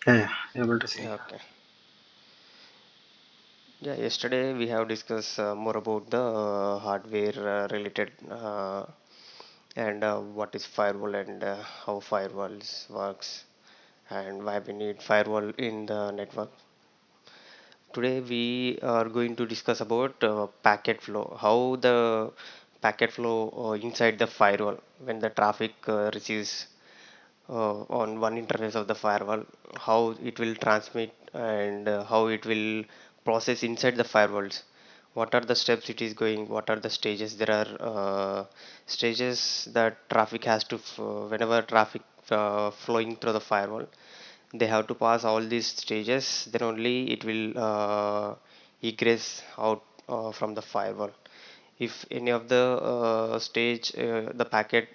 Yeah, yeah, able to see. Yeah, okay. Yeah, yesterday we have discussed more about the hardware related and what is firewall and how firewalls works and why we need firewall in the network. Today we are going to discuss about packet flow, how the packet flow inside the firewall when the traffic receives on one interface of the firewall, how it will transmit and how it will process inside the firewalls. What are the steps it is going? What are the stages? There are stages that traffic has to, whenever traffic flowing through the firewall, they have to pass all these stages. Then only it will egress out from the firewall. If any of the stage, the packet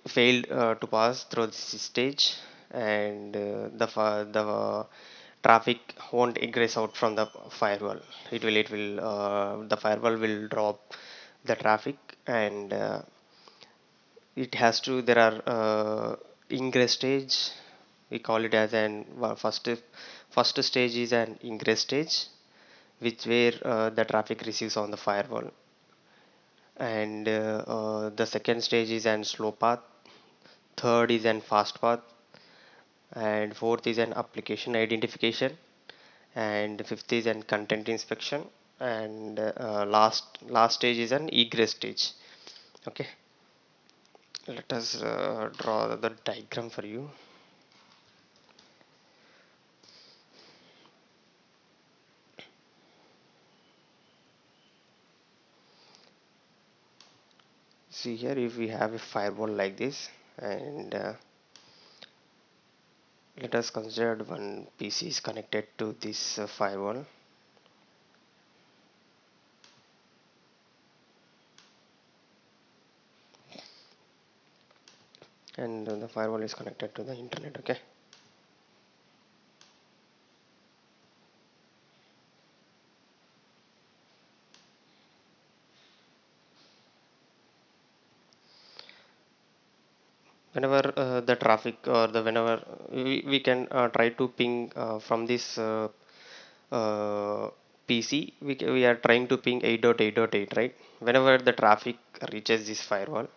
failed to pass through this stage and the traffic won't egress out from the firewall. It will the firewall will drop the traffic and it has to there are ingress stage. We call it as an first stage is an ingress stage which where the traffic receives on the firewall, and the second stage is an slow path, third is an fast path, and fourth is an application identification, and fifth is an content inspection, and last stage is an egress stage. Okay, let us draw the diagram for you. See here, if we have a firewall like this, and let us consider one PC is connected to this firewall, and the firewall is connected to the internet. Okay, whenever the traffic or the whenever we can try to ping from this PC, we are trying to ping 8.8.8, right? Whenever the traffic reaches this firewall,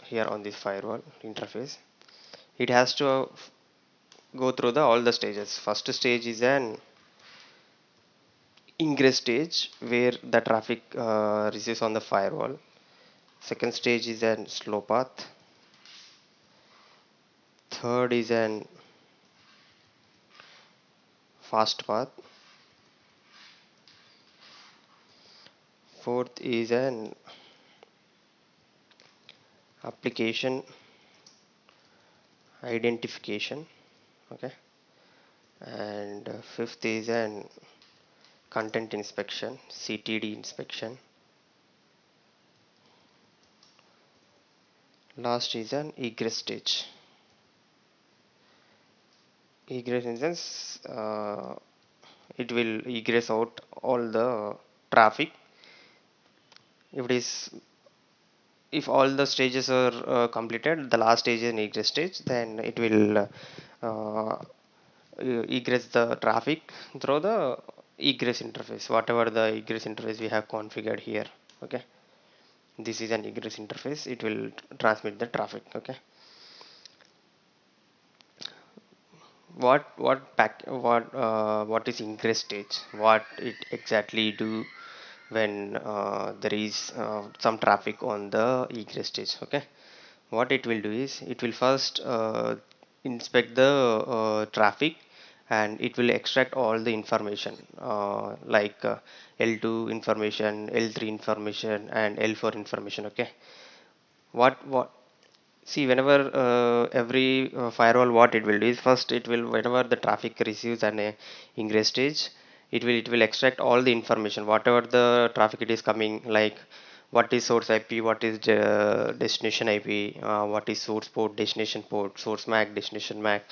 here on this firewall interface, it has to go through the all the stages. First stage is an ingress stage where the traffic receives on the firewall. Second stage is an slow path. Third is an fast path. Fourth is an application identification. Okay, and fifth is an content inspection, CTD inspection. Last is an egress stage. Egress instance, it will egress out all the traffic. If it is, if all the stages are completed, the last stage is an egress stage, then it will uh, egress the traffic through the egress interface, whatever the egress interface we have configured here. Okay, this is an egress interface, it will transmit the traffic. Okay, what is ingress stage, what it exactly do when there is some traffic on the egress stage. Okay, what it will do is it will first inspect the traffic, and it will extract all the information like L2 information, L3 information, and L4 information. Okay, what see, whenever every firewall, what it will do is first it will, whenever the traffic receives an ingress stage, it will extract all the information, whatever the traffic it is coming, like what is source IP, what is destination IP, what is source port, destination port, source MAC, destination MAC.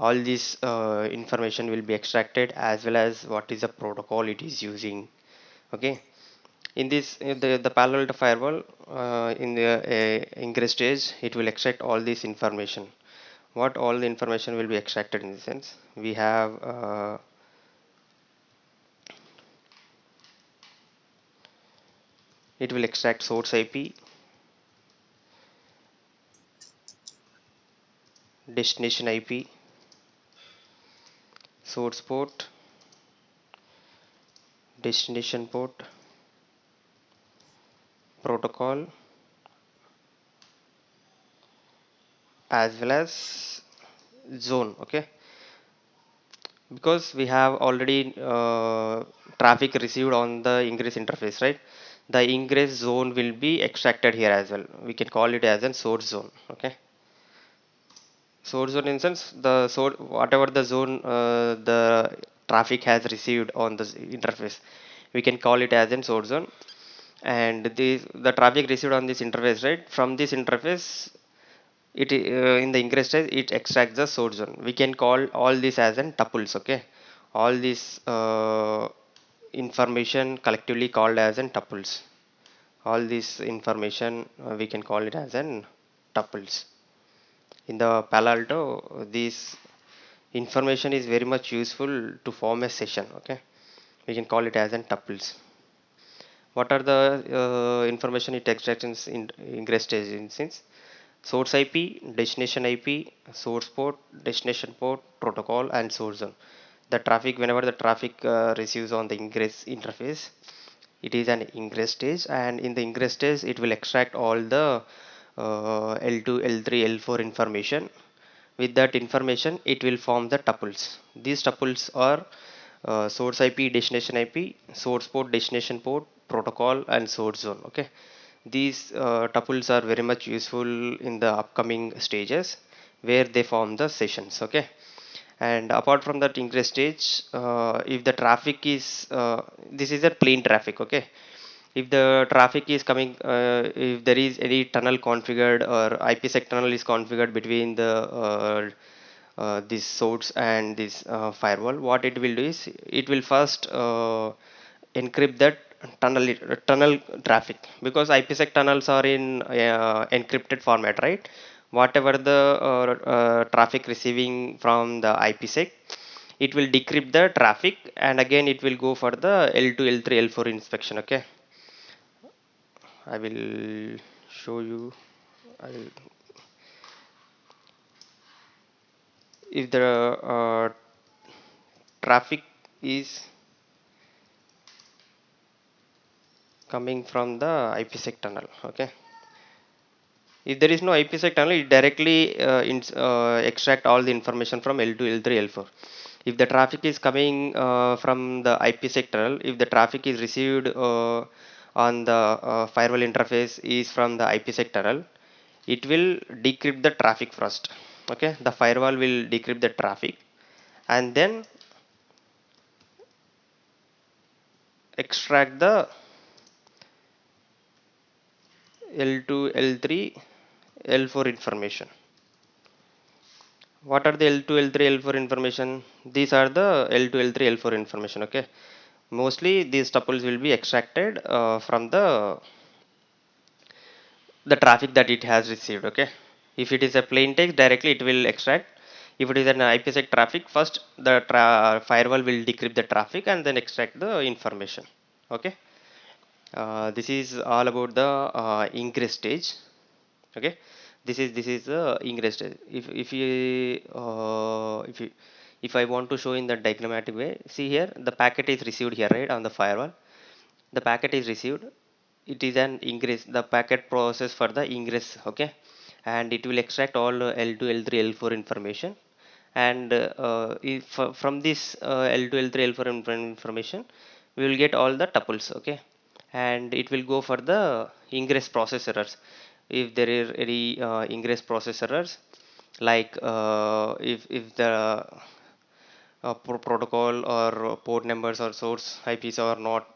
All this information will be extracted, as well as what is the protocol it is using. Okay, in this the Palo Alto firewall, in the ingress stage, it will extract all this information. what all the information will be extracted in the sense we have it will extract source IP, destination IP, source port, destination port, protocol, as well as zone. Okay, because we have already traffic received on the ingress interface, right? The ingress zone will be extracted here as well. We can call it as a source zone. Okay, source zone in sense the source, whatever the zone the traffic has received on the interface, we can call it as a source zone. And the traffic received on this interface, right, from this interface, it in the ingress stage it extracts the source zone. We can call all this as an tuples. Okay, all this information collectively called as an tuples. All this information we can call it as an tuples. In the Palo Alto, this information is very much useful to form a session. Okay, we can call it as an tuples. What are the information it extracts in ingress stage instance? Source IP, destination IP, source port, destination port, protocol, and source zone. The traffic, whenever the traffic receives on the ingress interface, it is an ingress stage, and in the ingress stage, it will extract all the L2, L3, L4 information. With that information, it will form the tuples. These tuples are source IP, destination IP, source port, destination port, protocol, and source zone. Okay, these tuples are very much useful in the upcoming stages where they form the sessions. Okay, and apart from that ingress stage, if the traffic is this is a plain traffic. Okay, if the traffic is coming, if there is any tunnel configured or IPsec tunnel is configured between the this source and this firewall, what it will do is it will first encrypt that tunnel traffic, because IPsec tunnels are in encrypted format, right? Whatever the traffic receiving from the IPsec, it will decrypt the traffic, and again it will go for the L2, L3, L4 inspection. Okay, I will show you. I will, if the traffic is coming from the IPsec tunnel. Okay, if there is no IPsec tunnel, it directly extract all the information from L2, L3, L4. If the traffic is coming from the IPsec tunnel, if the traffic is received on the firewall interface is from the IPsec tunnel, it will decrypt the traffic first. Okay, the firewall will decrypt the traffic and then extract the L2, L3, L4 information. What are the L2, L3, L4 information? These are the L2, L3, L4 information. Okay, mostly these tuples will be extracted from the traffic that it has received. Okay, if it is a plain text, directly it will extract. If it is an IPsec traffic, first the firewall will decrypt the traffic and then extract the information. Okay, this is all about the ingress stage. Okay, this is the ingress stage. If I want to show in the diagrammatic way, see here the packet is received here, right, on the firewall. The packet is received, it is an ingress, the packet process for the ingress. Okay, and it will extract all L2, L3, L4 information, and if from this L2, L3, L4 information, we will get all the tuples. Okay, and it will go for the ingress process errors. If there is any ingress process errors, like if the protocol or port numbers or source IPs are not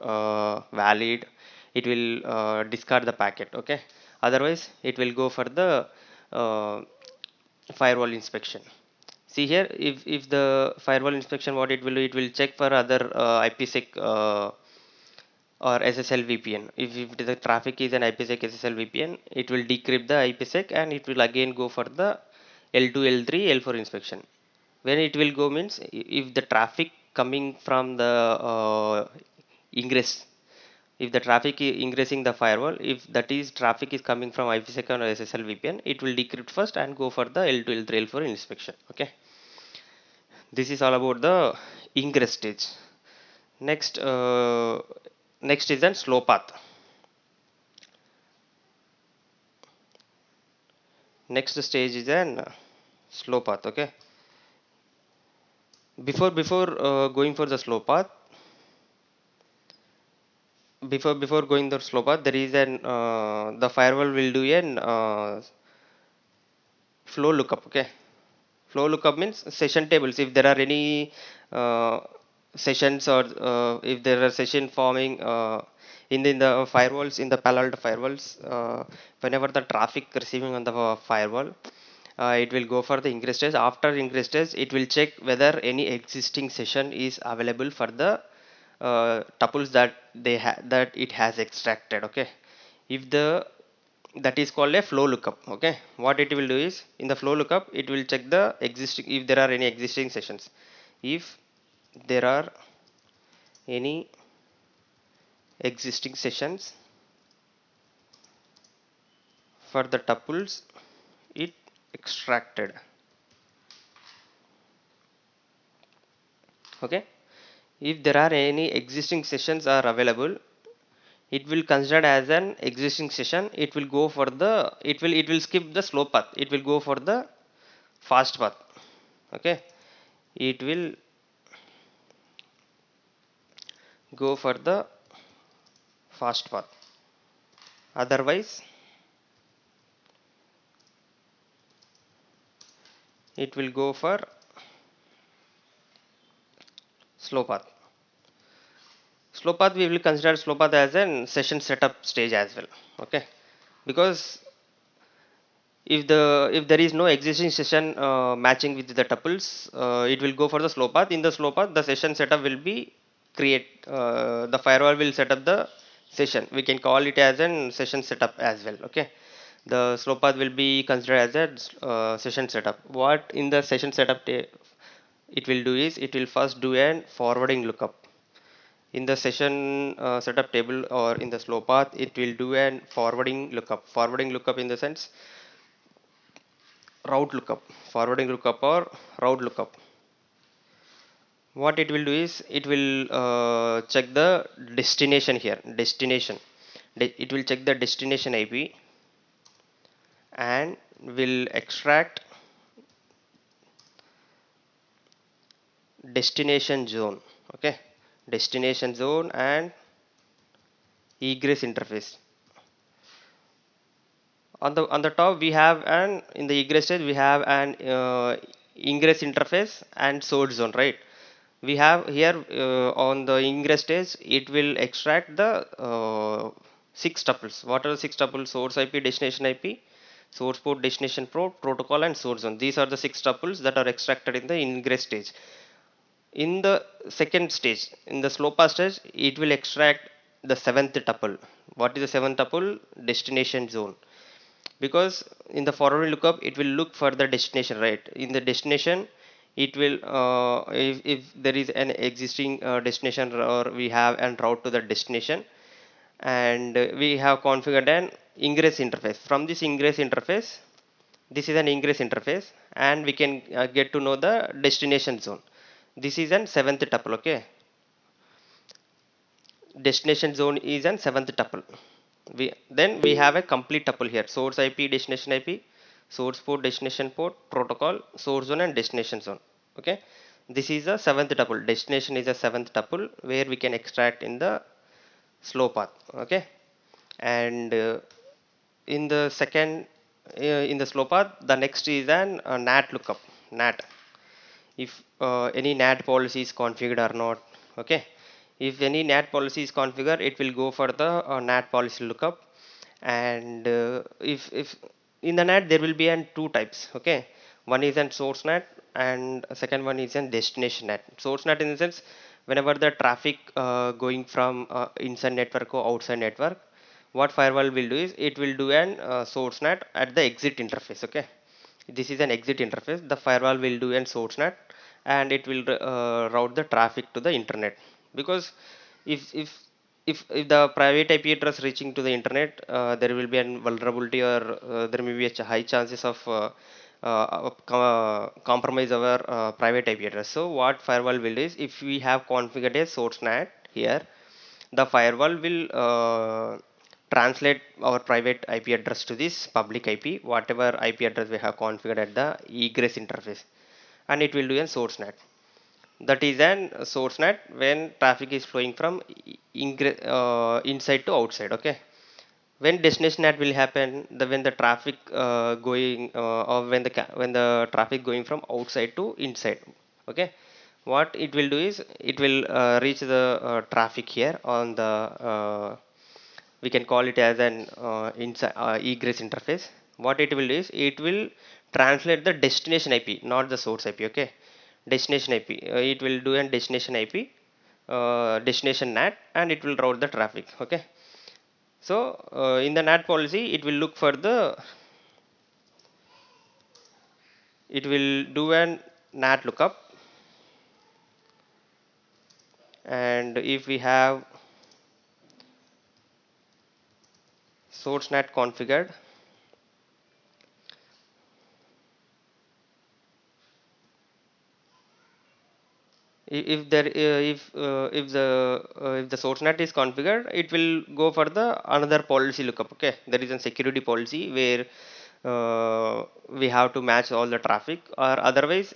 valid, it will discard the packet. Okay, otherwise it will go for the uh, firewall inspection. See here, if the firewall inspection, what it will do, it will check for other IPsec or SSL VPN. If the traffic is an IPsec SSL VPN, it will decrypt the IPsec and it will again go for the L2, L3, L4 inspection. When it will go means if the traffic coming from the ingress, if the traffic is ingressing the firewall, if that is traffic is coming from IPsec or SSL VPN, it will decrypt first and go for the L2, L3, L4 inspection. Okay, this is all about the ingress stage. Next, next is then slow path. Next stage is an slow path. Okay, before going for the slow path, before going the slow path, there is an the firewall will do an flow lookup. Okay, flow lookup means session tables. If there are any sessions or if there are session forming in the firewalls, in the Palo Alto firewalls, whenever the traffic receiving on the firewall, it will go for the ingress stage. After ingress stage, it will check whether any existing session is available for the tuples that that it has extracted. Okay, if the that is called a flow lookup. Okay, what it will do is in the flow lookup it will check the existing, if there are any existing sessions. If there are any existing sessions for the tuples it extracted. Okay, if there are any existing sessions are available, it will consider as an existing session. It will go for the, it will skip the slow path, it will go for the fast path. Okay, it will go for the fast path. Otherwise it will go for slow path. Slow path, we will consider slow path as an session setup stage as well. Okay, because if there is no existing session matching with the tuples, it will go for the slow path. In the slow path, the session setup will be create, the firewall will set up the session. We can call it as an session setup as well. Okay, the slow path will be considered as a session setup. What in the session setup it will do is it will first do an forwarding lookup. In the session setup table or in the slow path, it will do an forwarding lookup in the sense route lookup, forwarding lookup or route lookup. What it will do is it will check the destination here, destination. It will check the destination IP and will extract destination zone. Okay, destination zone and egress interface. On the top we have an, in the egress stage we have an ingress interface and source zone, right? We have here on the ingress stage it will extract the six tuples. What are the six tuples? Source IP, destination IP, source port, destination port, protocol and source zone. These are the six tuples that are extracted in the ingress stage. In the second stage, in the slow pass stage, it will extract the seventh tuple. What is the seventh tuple? Destination zone. Because in the forward lookup it will look for the destination, right? In the destination it will if there is an existing destination or we have an route to the destination, and we have configured an ingress interface. From this ingress interface, this is an ingress interface, and we can get to know the destination zone. This is an seventh tuple. Okay, destination zone is an seventh tuple. We have a complete tuple here: source IP, destination IP, source port, destination port, protocol, source zone and destination zone. Okay, this is a seventh tuple. Destination is a seventh tuple where we can extract in the slow path. Okay, and in the second in the slow path, the next is an NAT lookup. NAT, if any NAT policy is configured or not. Okay, if any NAT policy is configured, it will go for the NAT policy lookup. And if in the NAT there will be an two types. Okay, one is an source NAT and second one is an destination NAT. Source NAT in the sense whenever the traffic going from inside network or outside network, what firewall will do is it will do an source NAT at the exit interface. Okay, This is an exit interface. The firewall will do an source net, and it will route the traffic to the internet. Because if if if the private IP address reaching to the internet, there will be an vulnerability, or there may be a high chances of compromise our private IP address. So what firewall will do is, if we have configured a source net here, the firewall will translate our private IP address to this public IP, whatever IP address we have configured at the egress interface, and it will do a source net. That is an source net when traffic is flowing from inside to outside. Okay. When destination net will happen, when the traffic going or when the traffic going from outside to inside. Okay. What it will do is, it will reach the traffic here on the we can call it as an egress interface. What it will do is, it will translate the destination IP, not the source IP. Okay. Destination IP, it will do a destination IP, destination NAT, and it will route the traffic. Okay. So in the NAT policy, it will look for the, it will do an NAT lookup, and if we have source NAT configured, if the source NAT is configured, it will go for the another policy lookup. Okay. There is a security policy where we have to match all the traffic, or otherwise,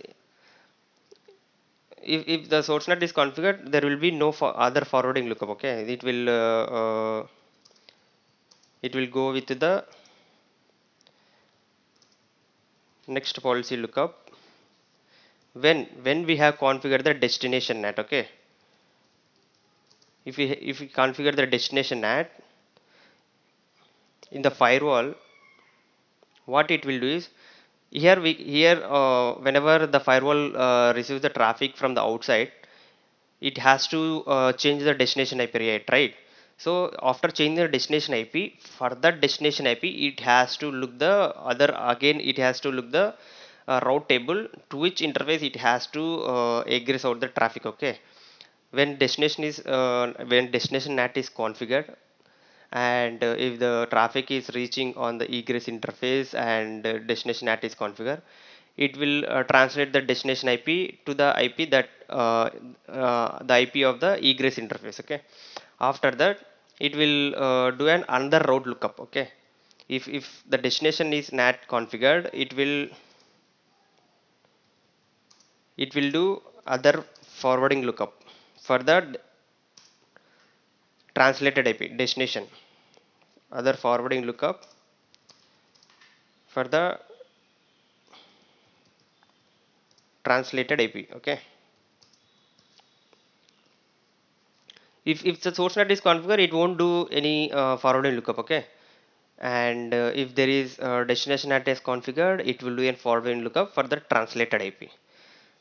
if the source net is configured, there will be no other forwarding lookup. Okay. It will go with the next policy lookup when we have configured the destination NAT. Okay. If we configure the destination NAT in the firewall, what it will do is, here whenever the firewall receives the traffic from the outside, it has to change the destination IP, right? So after changing the destination IP, for that destination IP, it has to look the other, again it has to look the route table to which interface it has to egress out the traffic. Okay. When destination NAT is configured, and if the traffic is reaching on the egress interface, and destination NAT is configured, it will translate the destination IP to the IP that the IP of the egress interface. Okay. After that, it will do an another route lookup. Okay. If the destination is NAT configured, it will do other forwarding lookup for the translated IP destination, other forwarding lookup for the translated IP. Okay. If the source net is configured, it won't do any forwarding lookup. Okay. And if there is destination net is configured, it will do a forwarding lookup for the translated IP.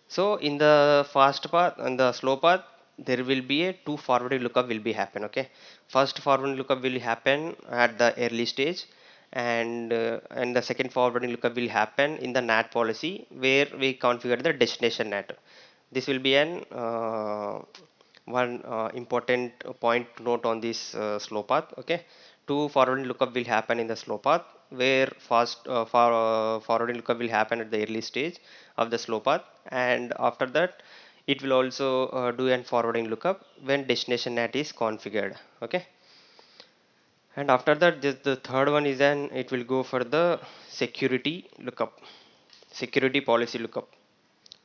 So in the fast path and the slow path, there will be a two forwarding lookup will be happen. Okay. First forwarding lookup will happen at the early stage, and the second forwarding lookup will happen in the NAT policy where we configure the destination NAT. This will be an one important point to note on this slow path. Okay. Two forwarding lookup will happen in the slow path, where forwarding lookup will happen at the early stage of the slow path, and after that, it will also do an forwarding lookup when destination NAT is configured. Okay. And after that, the third one is, an it will go for the security lookup, security policy lookup,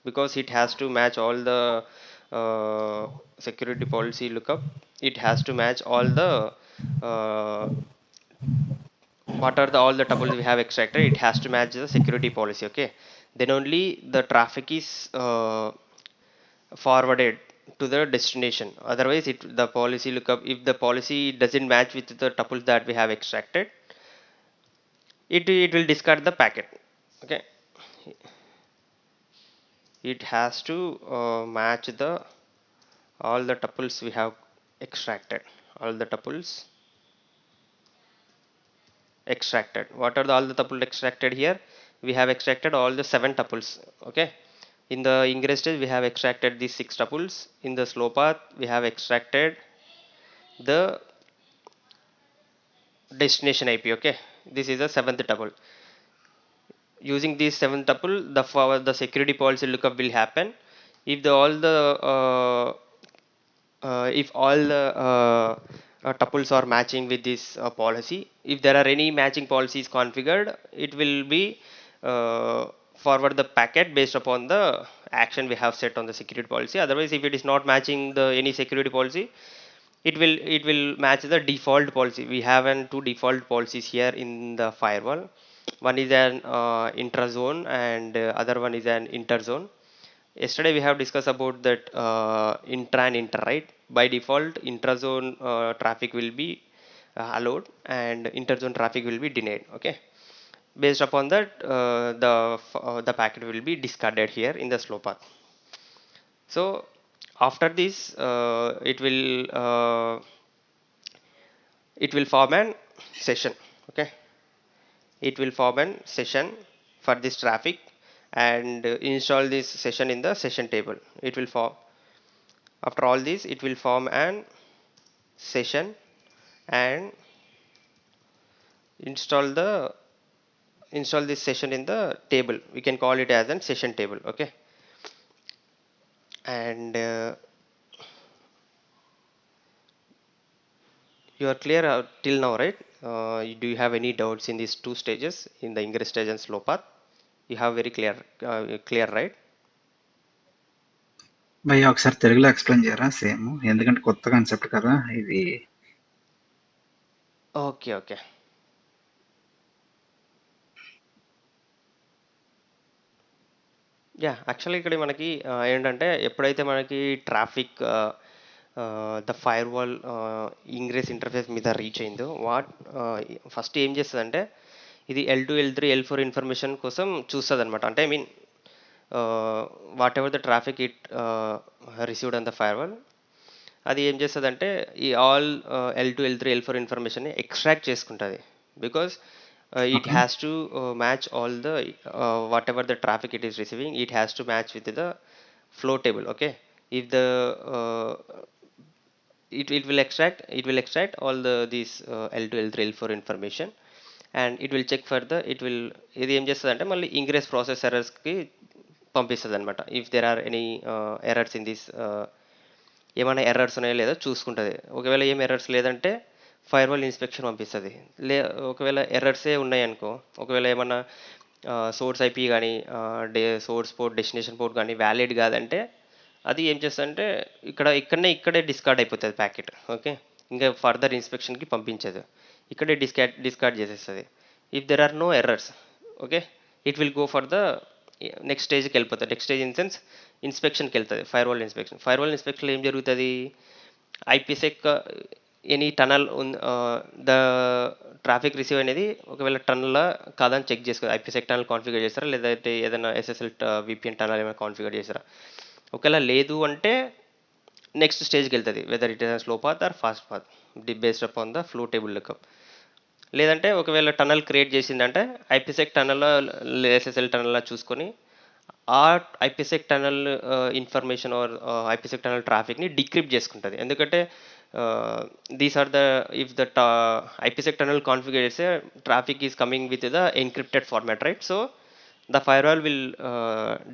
because it has to match all the security policy lookup. It has to match all the uh, what are the all the tuples we have extracted. It has to match the security policy. Okay. Then only the traffic is forwarded to the destination. Otherwise, the policy lookup, if the policy doesn't match with the tuples that we have extracted, it will discard the packet. Okay. It has to match the all the tuples we have extracted, all the tuples extracted. What are all the tuples extracted here? we have extracted all the 7 tuples. Okay, in the ingress stage we have extracted these 6 tuples. In the slow path we have extracted the destination IP. Okay, this is the 7th tuple. Using this 7th tuple, the security policy lookup will happen. If the all the if all the tuples are matching with this policy, if there are any matching policies configured, it will be forward the packet based upon the action we have set on the security policy. Otherwise, if it is not matching the any security policy, it will match the default policy. We have two default policies here in the firewall. One is an intrazone and other one is an interzone. Yesterday we have discussed about that intra and inter, right? By default intrazone traffic will be allowed and interzone traffic will be denied. Okay, based upon that the packet will be discarded here in the slow path. So after this it will form an session. Okay, it will form an session for this traffic and install this session in the session table. It will form, after all this it will form an session and install the install this session in the table. We can call it as an session table. Okay, and you are clear till now, right? Do you have any doubts in these two stages, in the ingress stage and slow path? You have very clear, right? భయ్య ఒకసారి తెలుగులో explain చేయరా same, ఎందుకంటే కొత్త concept కదా ఇది. Okay. Actually ఇక్కడ మనకి ఏంటంటే ఎప్పుడైతే మనకి traffic the fire wall ingress interface మీద రీచ్ అయిందో ఫస్ట్ ఏం చేస్తుందంటే ఇది L2 L3 L4 ఇన్ఫర్మేషన్ కోసం చూస్తుంది అనమాట. అంటే I mean what ever the traffic it received on the fire wall, అది ఏం చేస్తుందంటే ఈ ఆల్ L2 L3 L4 ఇన్ఫర్మేషన్ని ఎక్స్ట్రాక్ట్ చేసుకుంటుంది. Because it okay has to match all the whatever the traffic it is receiving, it has to match with the flow table. Okay, if the it will extract all these L2 L3 L4 information and it will check further. ఇది ఏం చేస్తుంది అంటే మళ్ళీ ingress process ఎర్రర్స్కి పంపిస్తుంది అనమాట. If there are any errors in this, ఏమైనా errors ఉన్నాయో లేదో చూసుకుంటుంది. ఒకవేళ ఏం ఎర్రర్స్ లేదంటే ఫైర్వాల్ ఇన్స్పెక్షన్ పంపిస్తుంది. ఒకవేళ ఎర్రర్సే ఉన్నాయనుకో, ఒకవేళ ఏమన్నా సోర్స్ ఐపీ కానీ సోర్స్ పోర్ట్ డెస్టినేషన్ పోర్ట్ కానీ వ్యాలిడ్ కాదంటే అది ఏం చేస్తుందంటే ఇక్కడే డిస్కార్డ్ అయిపోతుంది ప్యాకెట్. ఓకే, ఇంకా ఫర్దర్ ఇన్స్పెక్షన్కి పంపించదు, ఇక్కడే డిస్కార్డ్ చేసేస్తుంది. If there are no errors, okay, it will go for the next స్టేజ్కి వెళ్ళిపోతుంది. నెక్స్ట్ స్టేజ్ ఇన్ సెన్స్ ఇన్స్పెక్షన్కి వెళ్తుంది. ఫైర్వాల్ ఇన్స్పెక్షన్లో ఏం జరుగుతుంది, IPsec any tunnel the traffic receive అనేది ఒకవేళ టనల్ కాదని చెక్ చేసుకోవాలి. ఐపీసెక్ టనల్ కాన్ఫిగర్ చేస్తారా లేదంటే ఏదైనా ఎస్ఎస్ఎల్ విపిఎన్ టనల్ ఏమైనా కాన్ఫిగర్ చేస్తారా. ఒకవేళ లేదు అంటే నెక్స్ట్ స్టేజ్కి వెళ్తుంది, whether it is slow path or fast path based upon the flow table lookup. లేదంటే ఒకవేళ టనల్ క్రియేట్ చేసిందంటే ఐపీసెక్ టనల్లో ఎస్ఎస్ఎల్ టనల్లో చూసుకొని ఆ IPsec tunnel information or IPsec tunnel ట్రాఫిక్ని డిక్రిప్ట్ చేసుకుంటుంది. ఎందుకంటే these are the if the IPsec tunnel configure చేస్తే traffic is coming with the encrypted format, right? So the firewall will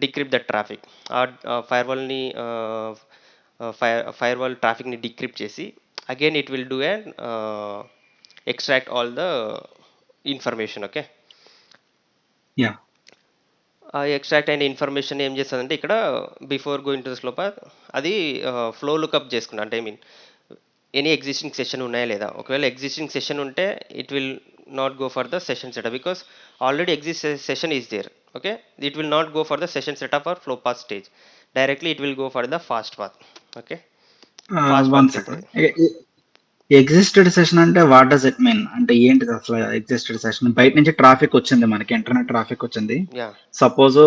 decrypt that traffic. ఫైర్వాల్ని firewall ట్రాఫిక్ని decrypt చేసి again it will do and extract all the information. Okay, yeah extract అయిన information ఏం చేస్తుందంటే ఇక్కడ before going to the slow path అది flow lookup చేసుకుంటా. అంటే I mean any existing session ఉన్నాయా లేదా. ఒకవేళ ఎగ్జిస్టింగ్ సెషన్ ఉంటే it will not go for the session setup because already exist session is there. Okay, it will not go for the session setup or flow path stage. Directly it will go for the fast path. Okay, fast path one కి second. వెళ్తుంది. Existed session అంటే what does it mean? అంటే ఏంటిది అసలు existed session? బయట నుంచి traffic వచ్చింది, మనకి ఇంటర్నెట్ ట్రాఫిక్ వచ్చింది. Yeah suppose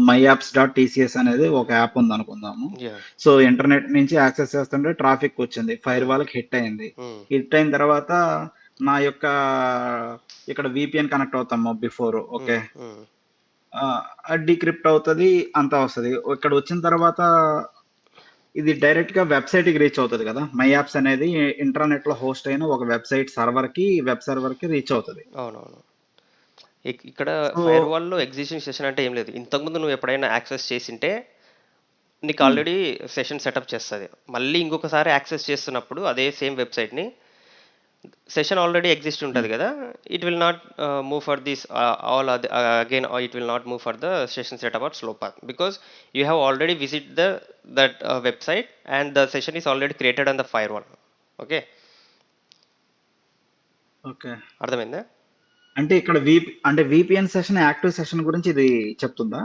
my apps dot TCS అనేది ఒక యాప్ ఉంది అనుకుందాము. యా సో ఇంటర్నెట్ నుంచి యాక్సెస్ చేస్తుంటే ట్రాఫిక్ వచ్చింది, ఫైర్ వాళ్ళకి హిట్ అయింది. హిట్ అయిన తర్వాత నా యొక్క ఇక్కడ విపిఎన్ కనెక్ట్ అవుతాము బిఫోర్. ఓకే, డీక్రిప్ట్ అవుతది. అంతా వస్తది. ఇక్కడ వచ్చిన తర్వాత ఇది డైరెక్ట్‌గా వెబ్‌సైట్‌కి రీచ్ అవుతది కదా! మై యాప్స్ అనేది ఇంటర్నెట్‌లో హోస్ట్ అయిన ఒక వెబ్‌సైట్ వెబ్ సర్వర్‌కి రీచ్ అవుతది. అవునవును. ఇక్కడ సో ఫైర్‌వాల్‌లో ఎగ్జిస్టింగ్ సెషన్ అంటే ఏం లేదు. ఇంతకుముందు నువ్వు ఎప్పుడైనా యాక్సెస్ చేసింటే నీకు హ్మ్. ఆల్రెడీ సెషన్ సెటప్ చేస్తది. మళ్ళీ ఇంకొకసారి యాక్సెస్ చేస్తున్నప్పుడు అదే సేమ్ వెబ్‌సైట్‌ని సెషన్ ఆల్రెడీ ఎగ్జిస్ట్ హ్మ్. ఉంటది కదా! It will not move for this all again it will not move for the session setup or slow path because you have already visit that website and the session is already created on the firewall. Okay. Okay. అర్థమైందా? అంటే ఇక్కడ VPN session, active session గురించి ఇది చెప్తుందా?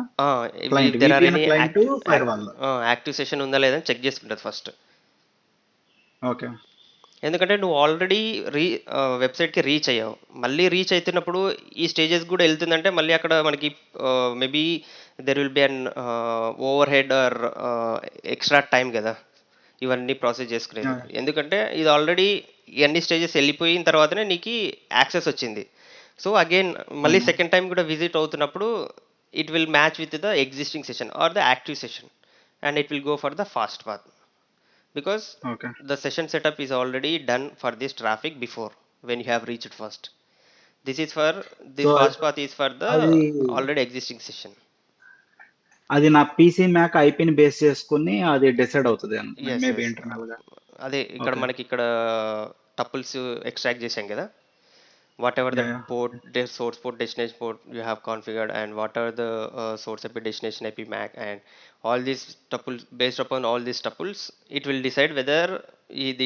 If client there are VPN any client firewall. Active session ఉందా లేదా అని check చేసుకుంటది ఫస్ట్. ఓకే. ఎందుకంటే నువ్వు ఆల్రెడీ రీ వెబ్‌సైట్‌కి రీచ్ అయ్యావు. మళ్ళీ రీచ్ అయితున్నప్పుడు ఈ స్టేజెస్ కూడా ఎళ్తుందంటే మళ్ళీ అక్కడ మనకి maybe there will be an over head are extra time గదా! ఇవన్నీ ప్రాసెస్ చేసుకునేది. యాహ్! ఎందుకంటే ఇది ఆల్రెడీ ఇయన్నీ స్టేజెస్ ఎళ్ళిపోయిన తర్వాతనే నీకి యాక్సెస్ వచ్చింది. సో, అగైన్ మళ్ళీ అవును. సెకండ్ టైమ్ కూడా విజిట్ అవుతున్నప్పుడు it will match with the existing session are the active session and it will go for the fast path. Because okay. the session setup is already done for this traffic before when you have reached first. So This fast path is for అది the already existing session. అది నా PC Mac ఐపీని base చేసుకొని అది decide అవుతది Yes, maybe yes. ఇంటర్నల్‌గా. అదే ఇక్కడ okay. మనకి ఇక్కడ టపుల్స్ ఎక్స్ట్రాక్ట్ చేసాం కదా. Whatever the yeah! port, the source port, destination port you have configured, and whatever the source IP, destination IP, MAC, and all these tuples, based upon all these tuples, it will decide whether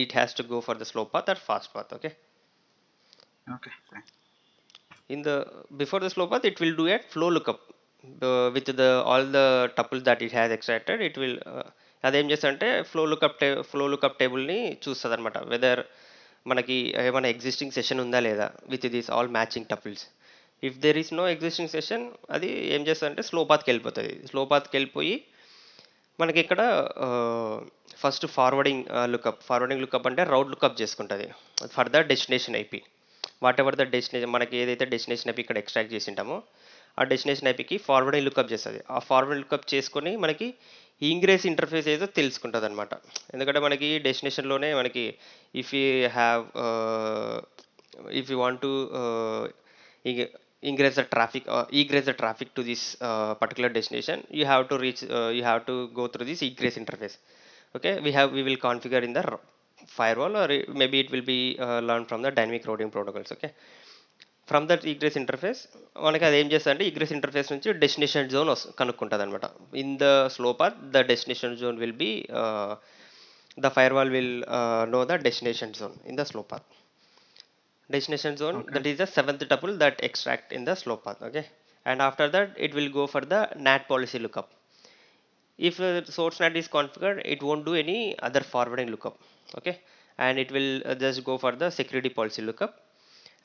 it has to go for the slow path or fast path. Okay. Okay. Fine. In the before the slow path it will do a flow lookup with the all the tuples that it has extracted it will అదేం చేస్తుందంటే flow lookup టేబుల్ని చూస్తుంది అనమాట weather మనకి ఏమైనా existing session ఉందా లేదా with this all matching tuples. If there is no existing session అది ఏం చేస్తుందంటే స్లో పాత్కి వెళ్ళిపోతుంది. స్లో పాత్కి వెళ్ళిపోయి మనకి ఇక్కడ ఫస్ట్ ఫార్వర్డింగ్ లుకప్ అంటే రౌట్ లుకప్ చేసుకుంటుంది for the destination IP. What ever the destination మనకి ఏదైతే డెస్టినేషన్ ఐపీ ఇక్కడ ఎక్స్ట్రాక్ట్ చేసి ఉంటామో ఆ డెస్టినేషన్ ఐపీకి ఫార్వర్డింగ్ లుకప్ చేస్తుంది. ఆ ఫార్వర్డింగ్ లుకప్ చేసుకొని మనకి ఇంగ్రెస్ ఇంటర్ఫేస్ ఏదో తెలుసుకుంటుంది అనమాట. ఎందుకంటే మనకి డెస్టినేషన్లోనే మనకి if you have if you want to ingress the traffic egress the traffic to this particular destination, you have to go through this egress interface. Okay, we will configure in the firewall or maybe it will be learned from the dynamic routing protocols. Okay, from that egress interface మనకి అది ఏం చేస్తుంది అంటే egress interface నుంచి destination zone కనుక్కుంటుంది అనమాట. In the slow path the destination zone will be the firewall will know the destination zone in the slow path. Destination zone, okay. that is the seventh tuple that extract in the slow path. Okay, and after that it will go for the NAT policy lookup. If source NAT is configured it won't do any other forwarding lookup. Okay, and it will just go for the security policy lookup.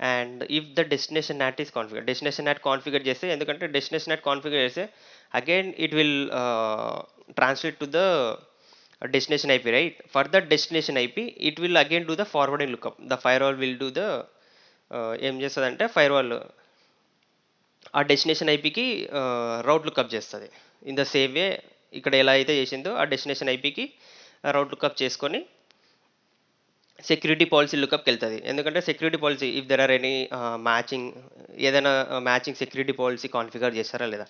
And if the destination NAT configured చేస్తే ఎందుకంటే destination NAT configured చేస్తే again it will translate to the destination IP, right? For the destination IP it will again do the forwarding lookup. The firewall will do the ఏం చేస్తుందంటే firewall ఆ destination ఐపీకి route lookup చేస్తుంది. In the same way ఇక్కడ ఎలా అయితే చేసిందో ఆ డెస్టినేషన్ ఐపీకి రౌట్ లుకప్ చేసుకొని సెక్యూరిటీ పాలసీ లుకప్కి వెళ్తుంది. ఎందుకంటే security policy if there are any matching ఏదైనా మ్యాచింగ్ సెక్యూరిటీ పాలసీ కాన్ఫిగర్ చేస్తారా లేదా.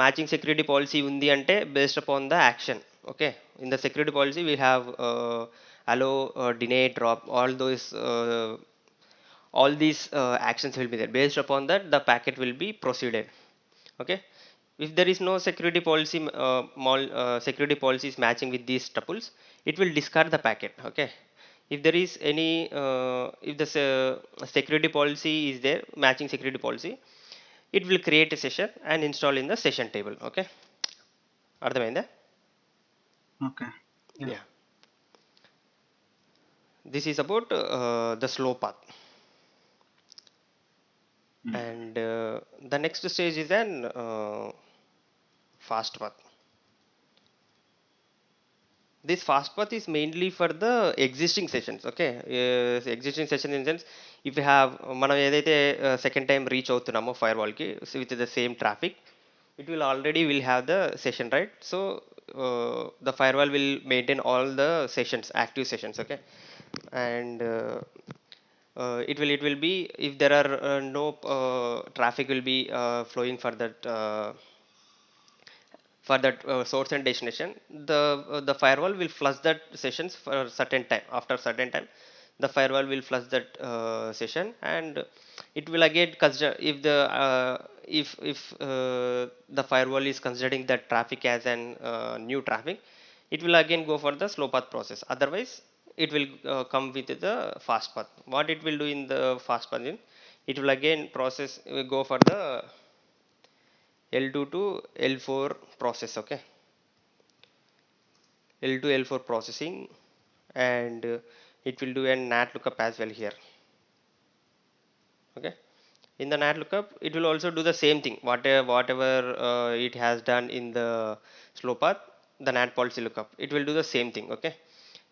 మ్యాచింగ్ సెక్యూరిటీ పాలసీ ఉంది అంటే based upon the action. Okay, in the security policy we have allow, deny, drop, all these actions will be there. Based upon that the packet will be proceeded. Okay, if there is no security policies matching with these tuples it will discard the packet. Okay, if there is any if the security policy is there, matching security policy, it will create a session and install in the session table. Okay, అర్థమైందా? Okay. Yeah! Yeah, this is about the slow path. హ్మ్. And the next stage is an fast path. This fast path is mainly for the existing sessions. Okay, existing session in the sense if you have మనం ఏదైతే second time reach అవుతున్నామో ఫైర్ వాల్కి with the same traffic it will already will have the session, right? So the firewall will maintain all the sessions, active sessions, okay. And it will be, if there are no traffic will be flowing for that source and destination, the firewall will flush that sessions for a certain time. After certain time, the firewall will flush that session, and it will again consider, if the firewall is considering that traffic as an new traffic, it will again go for the slow path process. Otherwise, it will come with the fast path. What it will do in the fast path is, it will again go for the L2 to L4 process, okay. L2 L4 processing, and it will do a NAT lookup as well here, okay. In the NAT lookup, it will also do the same thing, whatever it has done in the slow path, the NAT policy lookup, it will do the same thing, okay.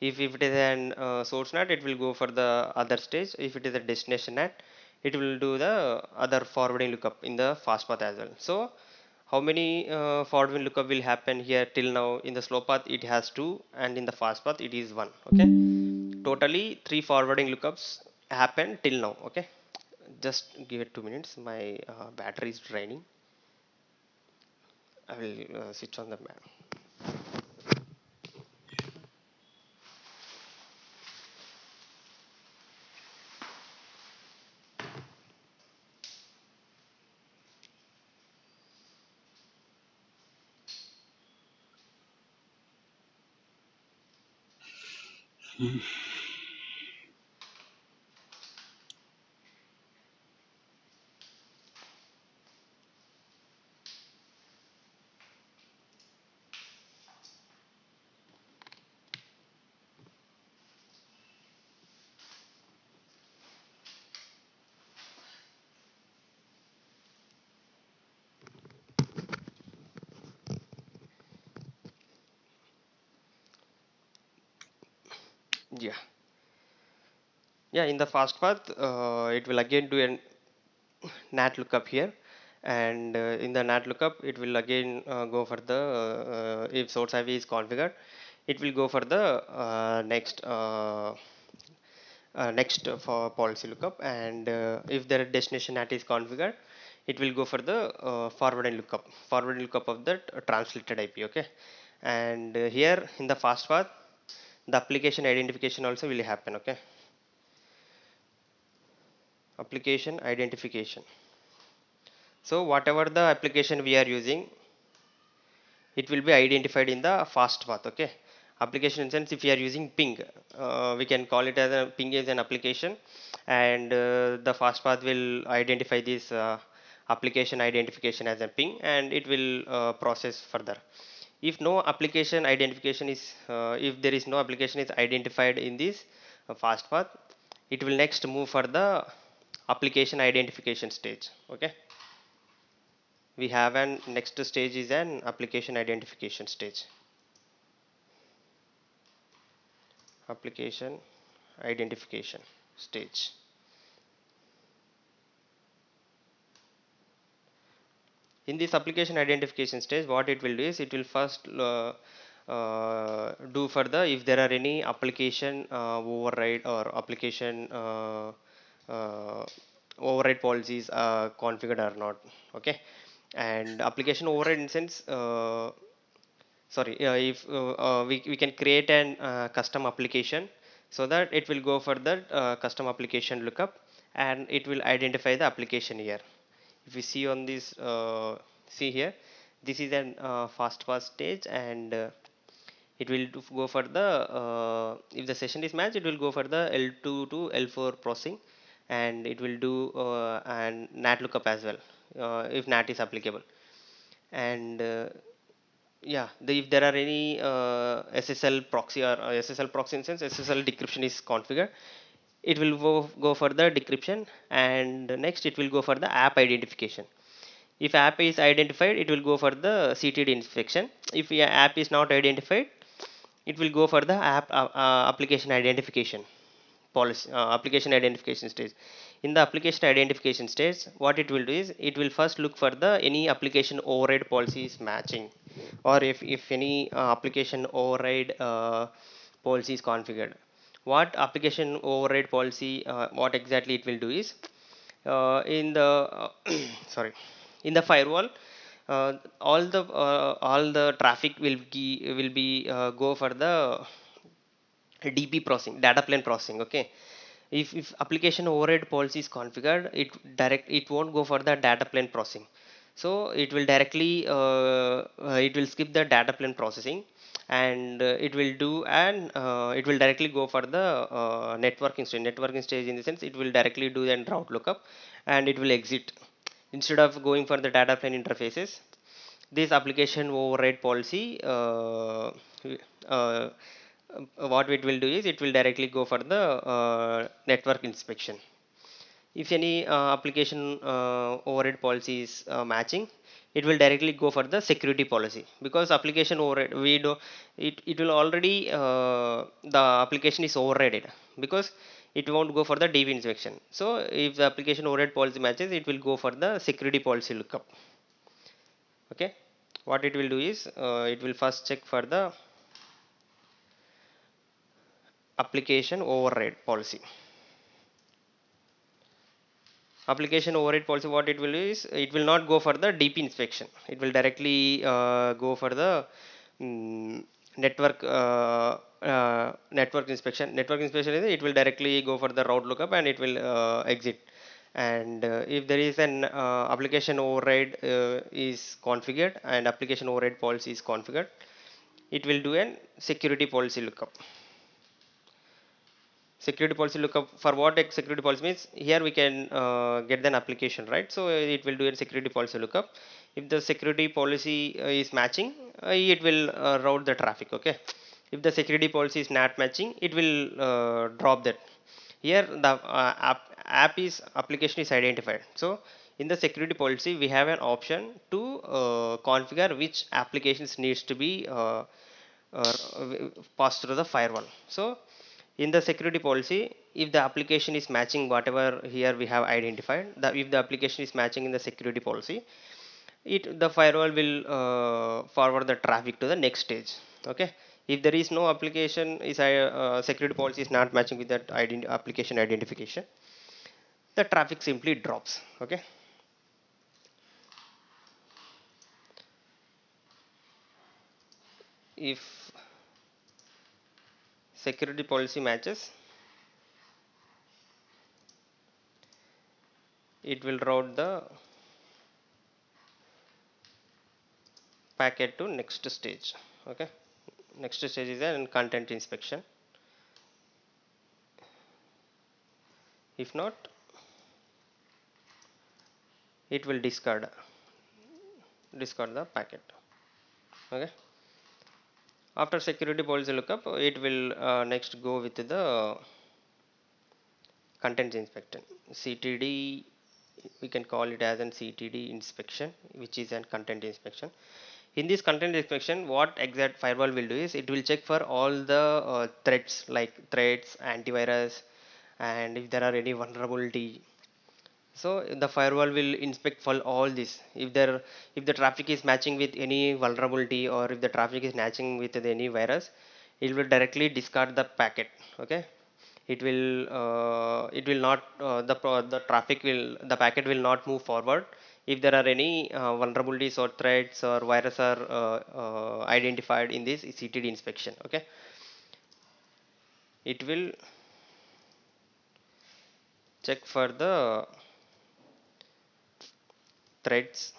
If it is an source NAT, it will go for the other stage. If it is a destination NAT, it will do the other forwarding lookup in the fast path as well. So how many forwarding lookup will happen here till now? In the slow path it has two, and in the fast path it is one, okay. Totally three forwarding lookups happen till now, okay. Just give it 2 minutes, my battery is draining. I will switch on the map. Yeah, yeah, in the fast path it will again do an NAT lookup here, and in the NAT lookup it will again go for the if source IP is configured, it will go for the next for policy lookup, and if the destination NAT is configured, it will go for the forwarding lookup of that translated IP, okay. And here in the fast path, the application identification also will happen, okay. Application identification. So whatever the application we are using, it will be identified in the fast path, okay. Application in sense, if we are using ping, we can call it as a ping is an application, and the fast path will identify this application identification as a ping, and it will process further. If no application identification is if there is no application is identified in this fast path, it will next move for the application identification stage, okay. We have an next stage is an application identification stage. Application identification stage. In this application identification stage, what it will do is, it will first do for the, if there are any application override or application override policies configured or not, okay. And application override in sense, sorry, if we can create an custom application, so that it will go for that custom application lookup, and it will identify the application here. If we see on this, see here, this is an fast pass stage, and it will go for the if the session is matched, it will go for the L2 to L4 processing, and it will do an NAT lookup as well, if NAT is applicable. And yeah, if there are any SSL proxy or SSL proxy in sense, SSL decryption is configured, it will go for the decryption, and next it will go for the app identification. If app is identified, it will go for the CTD inspection. If the app is not identified, it will go for the app application identification. policy application identification stage. In the application identification stage, what it will do is it will first look for the any application override policy is matching, or if any application override policy is configured. What application override policy, what exactly it will do is, in the sorry, in the firewall, all the traffic will be go for the DP processing, data plane processing. Okay, if application override policy is configured, it won't go for the data plane processing. So it will directly it will skip the data plane processing, and it will directly go for the networking stage. Networking stage in the sense it will directly do the route lookup, and it will exit instead of going for the data plane interfaces. This application override policy, uh, what it will do is it will directly go for the network inspection. If any application override policy is matching, it will directly go for the security policy, because application override we do it will already the application is overridden, because it won't go for the DB inspection. So if the application override policy matches, it will go for the security policy lookup. Okay, what it will do is it will first check for the application override policy. Application override policy, what it will do is it will not go for the DP inspection, it will directly go for the network network inspection. Network inspection is it will directly go for the route lookup, and it will exit. And if there is an application override is configured and application override policy is configured, it will do an security policy lookup. Security policy lookup, for what security policy means, here we can get an application, right? So it will do a security policy lookup. If the security policy is matching, it will route the traffic. Okay, if the security policy is not matching, it will drop that. Here the app is application is identified. So in the security policy we have an option to configure which applications needs to be uh, passed through the firewall. So in the security policy, if the application is matching whatever here we have identified, if the application is matching in the security policy, the firewall will forward the traffic to the next stage. Okay, if there is no application is security policy is not matching with that application identification, the traffic simply drops. Okay, if security policy matches, it will route the packet to next stage. Okay, next stage is an content inspection. If not, it will discard the packet. Okay, after security policy lookup, it will next go with the content inspection, CTD. We can call it as an CTD inspection, which is an content inspection. In this content inspection, what exact firewall will do is it will check for all the threats, like threats, antivirus, and if there are any vulnerability. So the firewall will inspect for all this. If the traffic is matching with any vulnerability, or if the traffic is matching with any virus, it will directly discard the packet. Okay, it will not the traffic will the packet will not move forward if there are any vulnerabilities or threats or virus are identified in this CTD inspection. Okay, it will check for the threats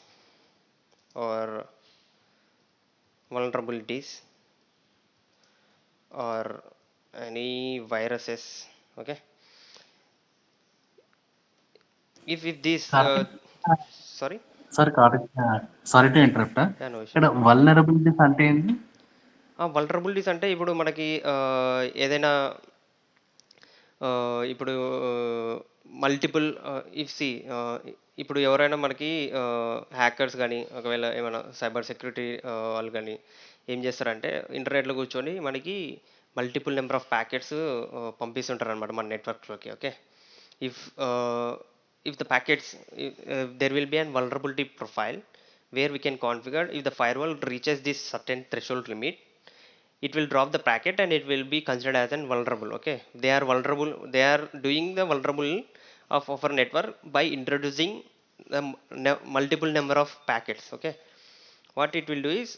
or vulnerabilities or any viruses. Okay, if this Karthik sorry, sir Karthik sorry to interrupt. yeah, no issue. ఇక్కడ vulnerabilities అంటే ఏంటి? Vulnerabilities అంటే ఇప్పుడు మనకి ఏదైనా ఇప్పుడు multiple if C ఇప్పుడు ఎవరైనా మనకి హ్యాకర్స్ కానీ ఒకవేళ ఏమైనా సైబర్ సెక్యూరిటీ వాళ్ళు కానీ ఏం చేస్తారంటే ఇంటర్నెట్లో కూర్చొని మనకి మల్టిపుల్ నెంబర్ ఆఫ్ ప్యాకెట్స్ పంపిస్తుంటారు అనమాట మన నెట్వర్క్లోకి. Okay, if uh, if the packets there will be an vulnerability profile where we can configure if the firewall reaches this certain threshold limit, it will drop the packet and it will be considered as an vulnerable. Okay, they are vulnerable, they are doing the vulnerable of our network by introducing the multiple number of packets. Okay, what it will do is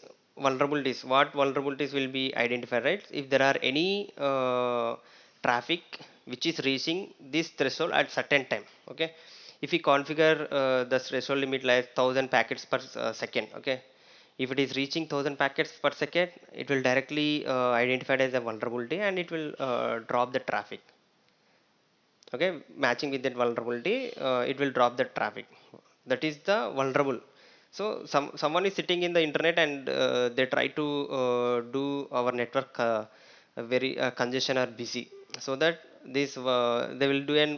vulnerabilities, what vulnerabilities will be identified, right? If there are any traffic which is reaching this threshold at certain time. Okay, if we configure the threshold limit like 1000 packets per second. Okay, if it is reaching 1000 packets per second, it will directly identified as a vulnerability and it will drop the traffic. Okay, matching with that vulnerability, it will drop the traffic. That is the vulnerable. So someone is sitting in the internet and they try to do our network very congestion or busy, so that this they will do an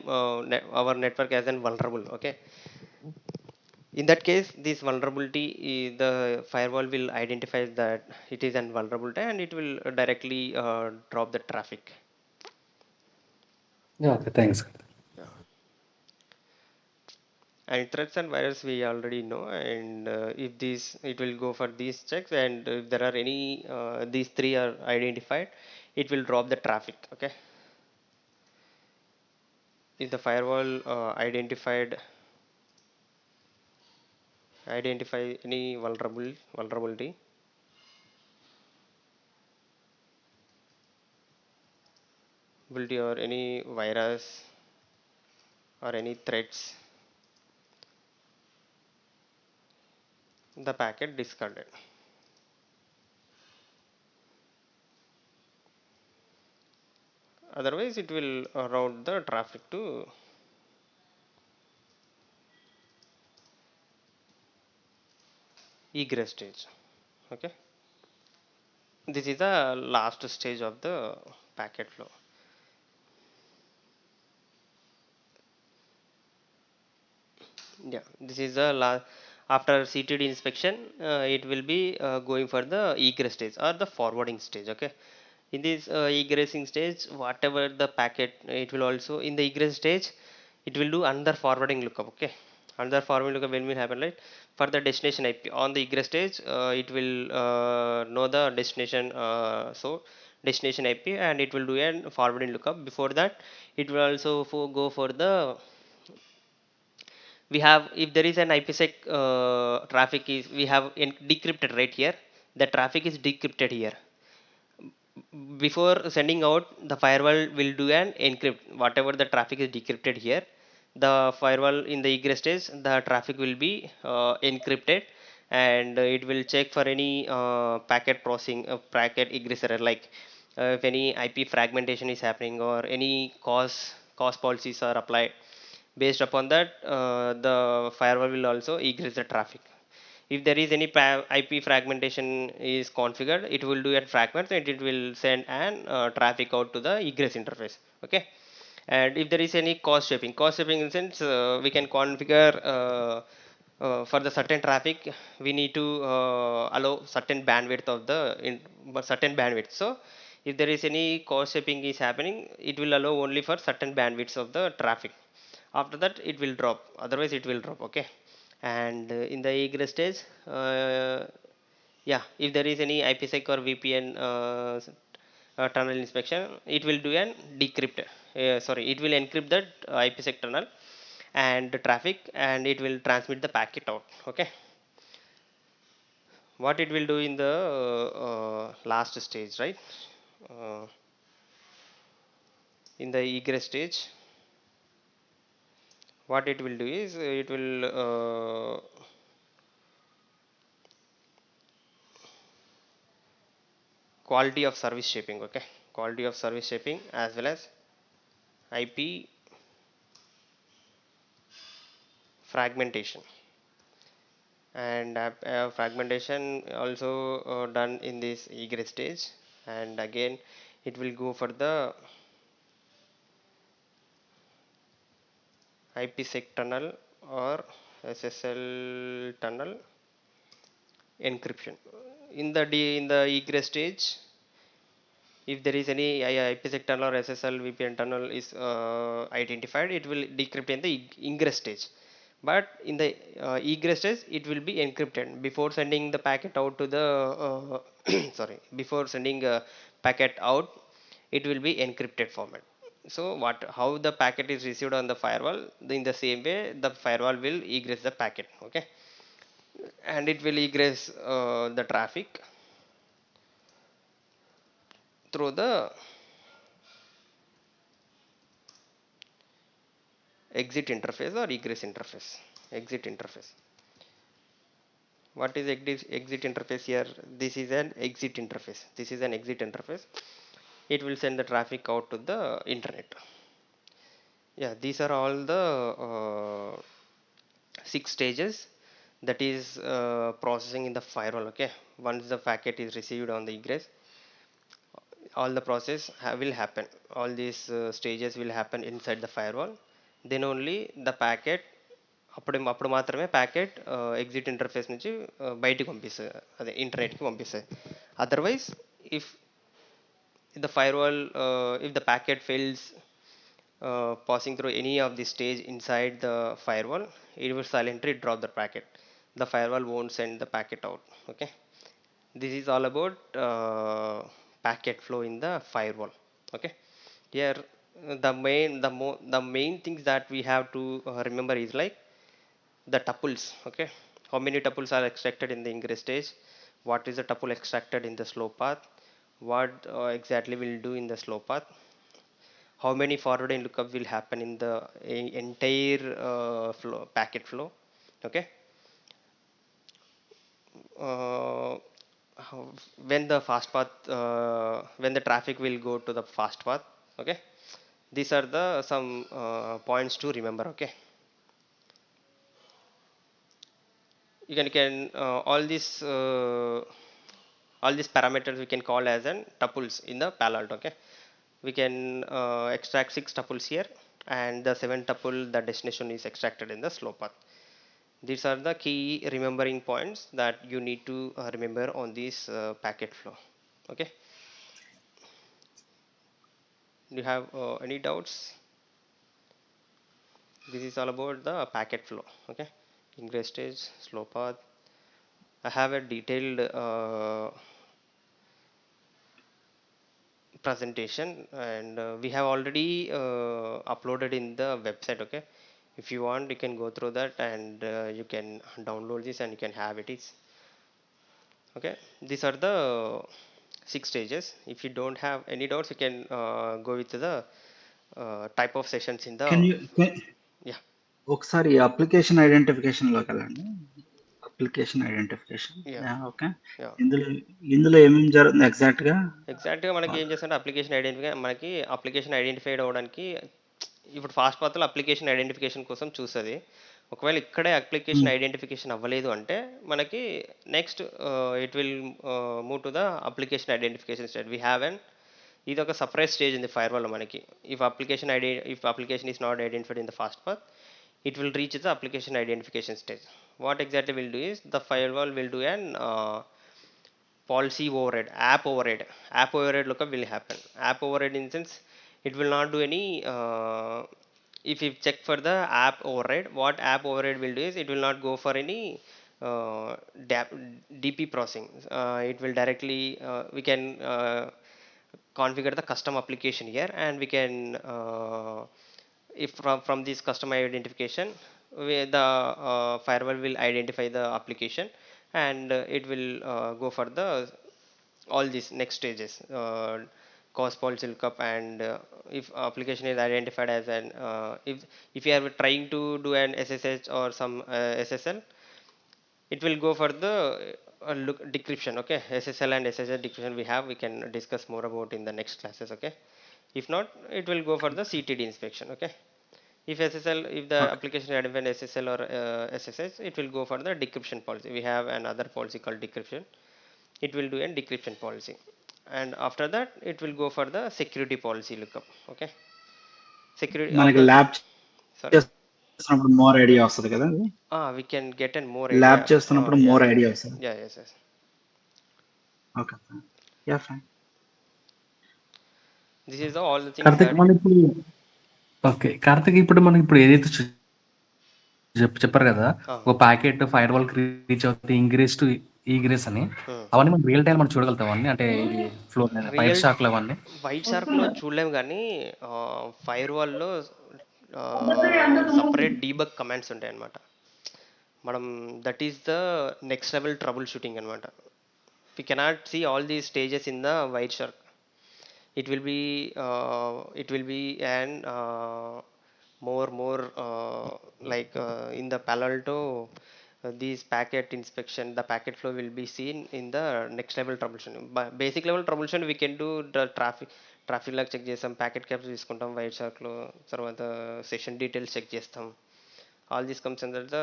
our network as an vulnerable. Okay, in that case this vulnerability, the firewall will identify that it is an vulnerability and it will directly drop the traffic. Yeah, okay, thanks. Yeah. And threats and virus we already know, and if these, it will go for these checks, and if there are any these three are identified, it will drop the traffic. Okay, if the firewall identify any vulnerability, or any virus or any threats, the packet discarded. Otherwise it will route the traffic to egress stage. Okay, this is the last stage of the packet flow. Yeah, this is the last. After CTD inspection, it will be going for the egress stage or the forwarding stage. Okay, in this egressing stage, whatever the packet, it will also in the egress stage, it will do another forwarding lookup. Okay, another forwarding lookup when will happen, right? For the destination IP on the egress stage, it will know the destination, so destination IP, and it will do a forwarding lookup. Before that, it will also go for the, we have, if there is an IPsec traffic is, we have decrypted right here, the traffic is decrypted here. Before sending out, the firewall will do an encrypt whatever the traffic is decrypted here. The firewall in the egress stage, the traffic will be encrypted, and it will check for any packet processing, packet egress error, like if any IP fragmentation is happening or any cause policies are applied. Based upon that, the firewall will also egress the traffic. If there is any IP fragmentation is configured, it will do a fragment and it will send an traffic out to the egress interface. Okay, and if there is any cost shaping in the sense, we can configure for the certain traffic, we need to allow certain bandwidth of the certain bandwidth. So if there is any cost shaping is happening, it will allow only for certain bandwidths of the traffic. After that it will drop, otherwise it will drop. Okay, and in the egress stage, yeah, if there is any IPsec or VPN tunnel inspection, it will do an decrypt, sorry, it will encrypt that IPsec tunnel and the traffic, and it will transmit the packet out. Okay, what it will do in the last stage, right? uh, in the egress stage, what it will do is it will quality of service shaping. Okay, quality of service shaping as well as IP fragmentation, and fragmentation also done in this egress stage, and again it will go for the IPsec tunnel or SSL tunnel encryption. In the egress stage, If there is any IPsec tunnel or SSL VPN tunnel is identified, it will decrypt in the ingress stage. But in the egress stage, it will be encrypted before sending the packet out to the sorry, before sending a packet out, it will be encrypted format. So how the packet is received on the firewall, in the same way the firewall will egress the packet, okay, and it will egress the traffic through the exit interface or egress interface. Exit interface. What is exit interface here? This is an exit interface. This is an exit interface. It will send the traffic out to the internet. Yeah, these are all the 6 stages that is processing in the firewall. Okay, once the packet is received on the egress, all the process will happen. All these stages will happen inside the firewall. Then only the packet అప్పుడు మాత్రమే packet exit interface నుంచి బయటికి పంపిస్తుంది, అదే ఇంటర్నెట్కి పంపిస్తుంది. Otherwise if the firewall, if the packet fails passing through any of the stage inside the firewall, it will silently drop the packet. The firewall won't send the packet out. Okay, this is all about packet flow in the firewall. Okay, here the main things that we have to remember is like the tuples. Okay, how many tuples are extracted in the ingress stage, what is the tuple extracted in the slow path, what exactly will do in the slow path, how many forward and lookup will happen in the entire packet flow. Okay, uh, when the fast path, when the traffic will go to the fast path. Okay, these are the some points to remember. Okay, you can all these parameters we can call as an tuples in the Palo Alto. Okay, we can extract 6 tuples here, and the 7th tuple, the destination is extracted in the slow path. These are the key remembering points that you need to remember on this packet flow. Okay, do you have any doubts? This is all about the packet flow. Okay, ingress stage, slow path. I have a detailed presentation, and we have already uploaded in the website. Okay, if you want you can go through that, and you can download this and you can have it. Okay, these are the 6 stages. If you don't have any doubts, you can go with the type of sessions in the can you yeah. ఒకసారి application ఐడెంటిఫికేషన్లోకి వెళ్ళండి. Application identification. Yeah, okay. yeah. ఇందులో ఇందులో ఏమేమి జరుగుతుంది ఎగ్జాక్ట్గా? ఎగ్జాక్ట్గా మనకి ఏం చేస్తుంటే అప్లికేషన్ ఐడెంటిఫైడ్ అవ్వడానికి ఇప్పుడు ఫాస్ట్ పాత్రలో అప్లికేషన్ ఐడెంటిఫికేషన్ కోసం చూస్తుంది. ఒకవేళ ఇక్కడే అప్లికేషన్ ఐడెంటిఫికేషన్ అవ్వలేదు అంటే మనకి next it will move to the application identification stage. We have an ఇది ఒక సపరేట్ స్టేజ్ ఉంది ఫైర్వాల్ మనకి. If application is not identified in the fast path, it will reach the application identification stage. What exactly will do is the firewall will do an policy override, app override lookup will happen. App override in sense, it will not do any if you check for the app override, what app override will do is it will not go for any DP processing. It will directly we can configure the custom application here, and we can if from this custom identification, where the firewall will identify the application, and it will go for the all these next stages, cause policy lookup, and if application is identified as an if you are trying to do an SSH or some SSL, it will go for the look decryption. Okay, SSL and SSL decryption we can discuss more about in the next classes. Okay, if not, it will go for the CTD inspection. Okay, if SSL, if the okay. application identified SSL or SSH, it will go for the decryption policy. We have another policy called decryption. It will do a decryption policy, and after that it will go for the security policy lookup. Okay, security మనకి after, lab sorry, చేస్తున్నప్పుడు more idea వస్తుంది కదా అది? we can get a more lab idea. చేస్తున్నప్పుడు Yeah, more yeah, idea వస్తుంది. yeah, yes, yes. Okay, yeah fine. This is all the things Karthik that మనం ఇప్పుడు okay. Karthik ఇప్పుడు మనం ఇప్పుడు ఏదైతే చెప్పారు కదా! ఒక ప్యాకెట్ ఫైర్ వాల్‌కి రీచ్ అవుతే ఇంగ్రెస్ టు ఈగ్రెస్ అని. అవన్నీ మనం రియల్ టైమ్ మనం చూడగలుగుతాం అవన్నీ. అంటే ఇది ఫ్లో వైర్ రియల్ షార్క్‌లు అవన్నీ. వైట్ షార్క్లో చూడలేము కానీ ఫైర్ వాల్లో సపరేట్ డీబగ్ కమాండ్స్ ఉంటాయి అన్నమాట. మనం that is the next level troubleshooting అనమాట. We cannot see all these stages in the Wireshark. It will be an more like in the Palo Alto, these packet inspection, the packet flow will be seen in the next level troubleshooting. Basic level troubleshooting we can do the traffic log check చేస్తాం, packet caps తీసుకుంటాం వైట్ షార్క్లో, తర్వాత session details check చేస్తాం. All this comes under the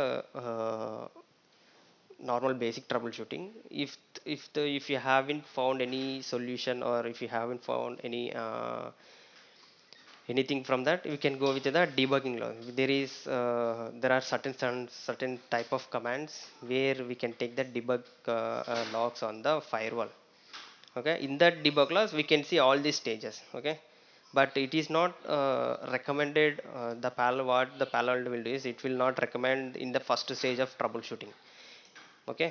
normal basic troubleshooting. If you haven't found any solution, or if you haven't found anything from that, we can go with the debugging log. There are certain type of commands where we can take the debug logs on the firewall. Okay, in that debug logs we can see all these stages. Okay, but it is not recommended. What the Palo Alto will do is it will not recommend in the first stage of troubleshooting. Okay,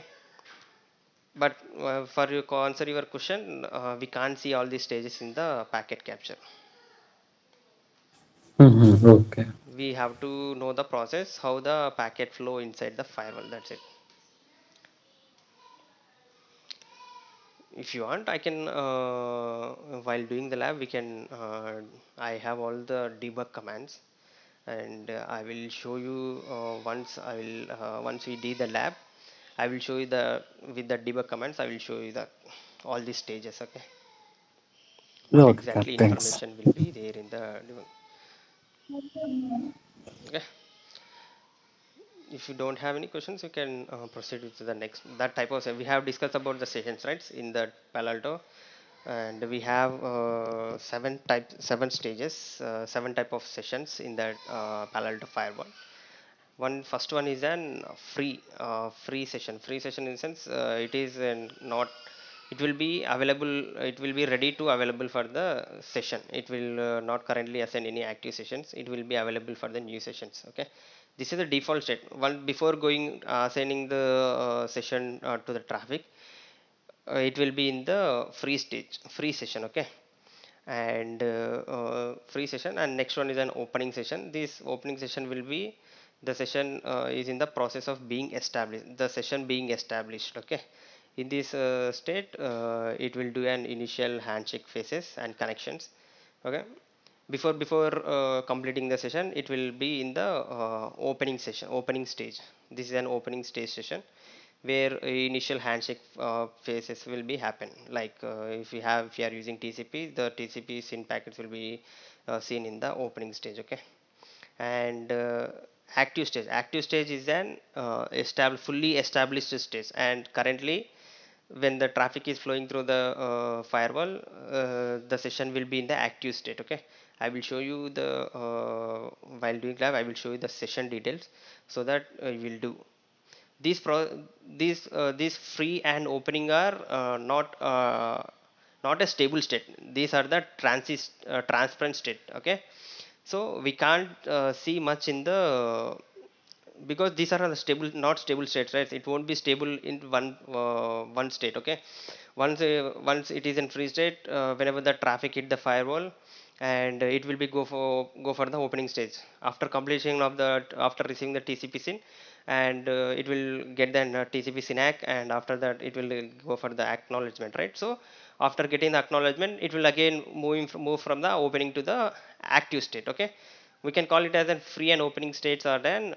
but for you to answer your question, we can't see all these stages in the packet capture. Okay. We have to know the process, how the packet flow inside the firewall. That's it. If you want, I can while doing the lab, we can. I have all the debug commands, and I will show you once we do the lab. I will show you the with the debug commands. I will show you the all these stages. Okay, what okay. exactly thanks. information will be there in the debug. Okay, if you don't have any questions, you can proceed with the next that type of. We have discussed about the sessions, right, in the Palo Alto, and we have seven stages, seven type of sessions in that Palo Alto firewall. First one is an free session. Free session in the sense it is not. It will be available. It will be ready to available for the session. It will not currently assign any active sessions. It will be available for the new sessions. Okay, this is the default state. One before going assigning the session to the traffic, it will be in the free stage, free session. Okay, and free session, and next one is an opening session. This opening session will be the session is in the process of being established, the session being established. Okay, in this state it will do an initial handshake phases and connections. Okay, before completing the session, it will be in the opening stage. This is an opening stage session where initial handshake phases will be happen. Like if you are using TCP, the TCP SYN packets will be seen in the opening stage. Okay, and active stage is an fully established stage, and currently when the traffic is flowing through the firewall, the session will be in the active state. Okay, I will show you the while doing lab, I will show you the session details, so that you will do these these free and opening are not a stable state. These are the transparent state. Okay, so we can't see much in the, because these are the stable, not stable states, right? It won't be stable in one state. Okay, once it is in free state, whenever the traffic hit the firewall, and it will be go for the opening stage after completion of the, after receiving the TCP SYN, and it will get the TCP SYN-ACK, and after that it will go for the acknowledgement, right? So after getting the acknowledgement, it will again move from the opening to the active state. Okay, we can call it as a free and opening states, or then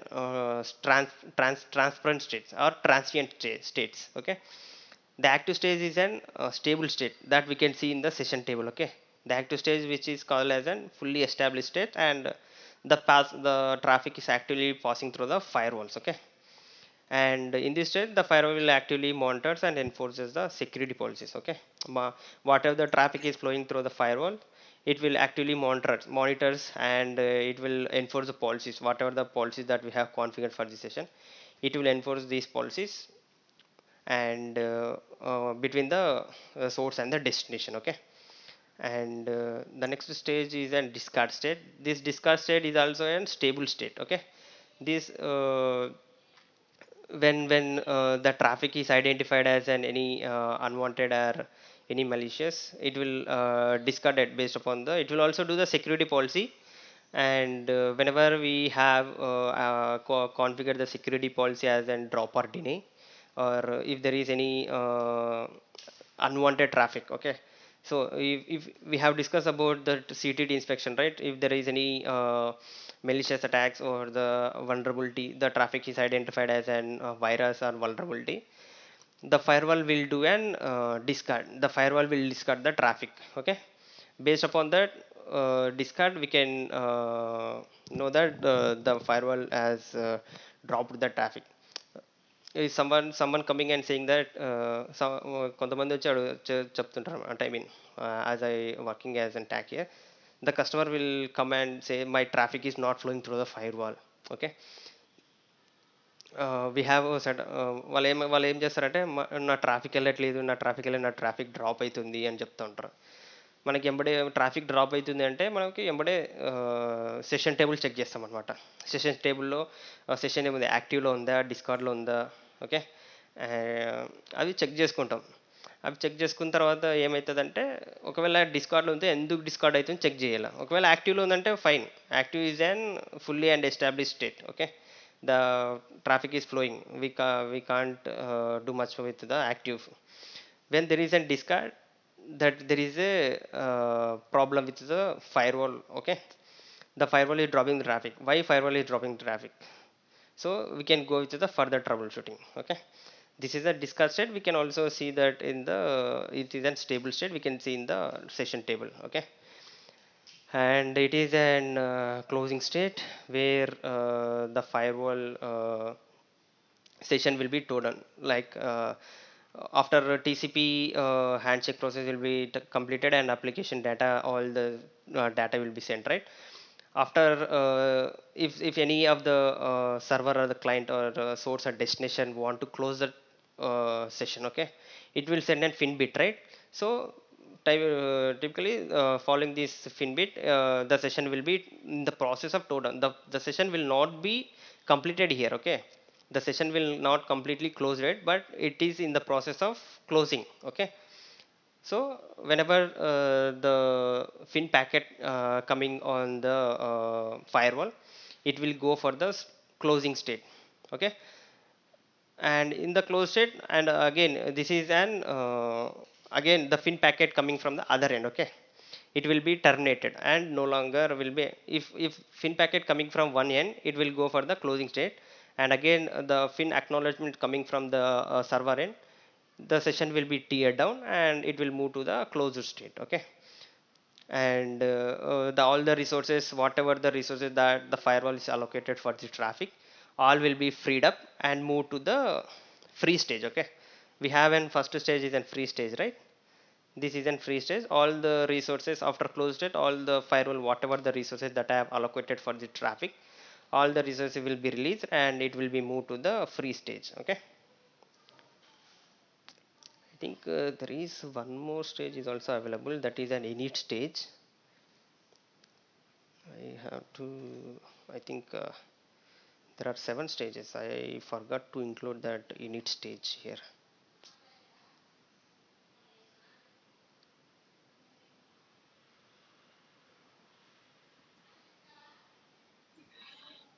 transparent states or transient states. Okay, the active stage is an stable state that we can see in the session table. Okay, the active stage, which is called as an fully established state, and the traffic is actually passing through the firewalls. Okay, and in this state the firewall will actively monitors and enforces the security policies. Okay, whatever the traffic is flowing through the firewall, it will actively monitors, and it will enforce the policies, whatever the policies that we have configured for this session. It will enforce these policies, and between the source and the destination. Okay, And the next stage is a discard state. This discard state is also a stable state. Okay, this when the traffic is identified as an any unwanted or any malicious, it will discard it based upon the, it will also do the security policy. And whenever we have configure the security policy as an drop or deny, or if there is any unwanted traffic. Okay, so if we have discussed about the CTD inspection, right? If there is any malicious attacks or the vulnerability, the traffic is identified as an virus or vulnerability, the firewall will do an discard. The firewall will discard the traffic. Okay, based upon that discard, we can know that the firewall has dropped the traffic. Is someone coming and saying that కొంతమంది వచ్చి చెప్తుంటారు అంటే, I mean, as I working as an tech here, the customer will come and say my traffic is not flowing through the firewall. Okay, we have a set, వాళ్ళు ఏం చేస్తారంటే, నా traffic వెళ్ళట్లేదు, నా ట్రాఫిక్ డ్రాప్ అవుతుంది అని చెప్తూ ఉంటారు. మనకి ఎంబడే ట్రాఫిక్ డ్రాప్ అవుతుంది అంటే మనకి ఎంబడే సెషన్ టేబుల్ చెక్ చేస్తాం అనమాట. సెషన్ టేబుల్లో సెషన్ ఏముంది, యాక్టివ్లో ఉందా, డిస్కార్డ్లో ఉందా. ఓకే, అవి చెక్ చేసుకుంటాం. అవి చెక్ చేసుకున్న తర్వాత ఏమవుతుందంటే, ఒకవేళ డిస్కార్డ్లో ఉంటే ఎందుకు డిస్కార్డ్ అవుతుంది చెక్ చేయాలి. ఒకవేళ యాక్టివ్లో ఉందంటే fine, active is an fully and establish state. Okay, the traffic is flowing, we can't do much with the active. When there is a discard, that there is a problem with the firewall. Okay, the firewall is dropping the traffic. Why firewall is dropping traffic? So we can go with the further troubleshooting. Okay, this is a discard state. We can also see that in the, it is a stable state, we can see in the session table. Okay, and it is an closing state where the firewall session will be total, like after TCP handshake process will be completed and application data, all the data will be sent, right? After if any of the server or the client or source or destination want to close the session, okay, it will send an fin bit, right? So typically following this fin bit, the session will be in the process of total. The session will not be completed here. Okay, the session will not completely close it, but it is in the process of closing. Okay, so whenever the fin packet coming on the firewall, it will go for the closing state. Okay, and in the closed state, and again this is an again the fin packet coming from the other end. Okay, it will be terminated and no longer will be, if fin packet coming from one end, it will go for the closing state. And again the fin acknowledgement coming from the server end, the session will be teared down and it will move to the closed state. Okay, and all the resources, whatever the resources that the firewall is allocated for the traffic, all will be freed up and move to the free stage. Okay, we have an first stage is a free stage, right? This is a free stage. All the resources after closed it, all the firewall, whatever the resources that I have allocated for the traffic, all the resources will be released and it will be moved to the free stage. Okay, I think there is one more stage is also available, that is an init stage. I have to, I think there are 7 stages. I forgot to include that init stage here.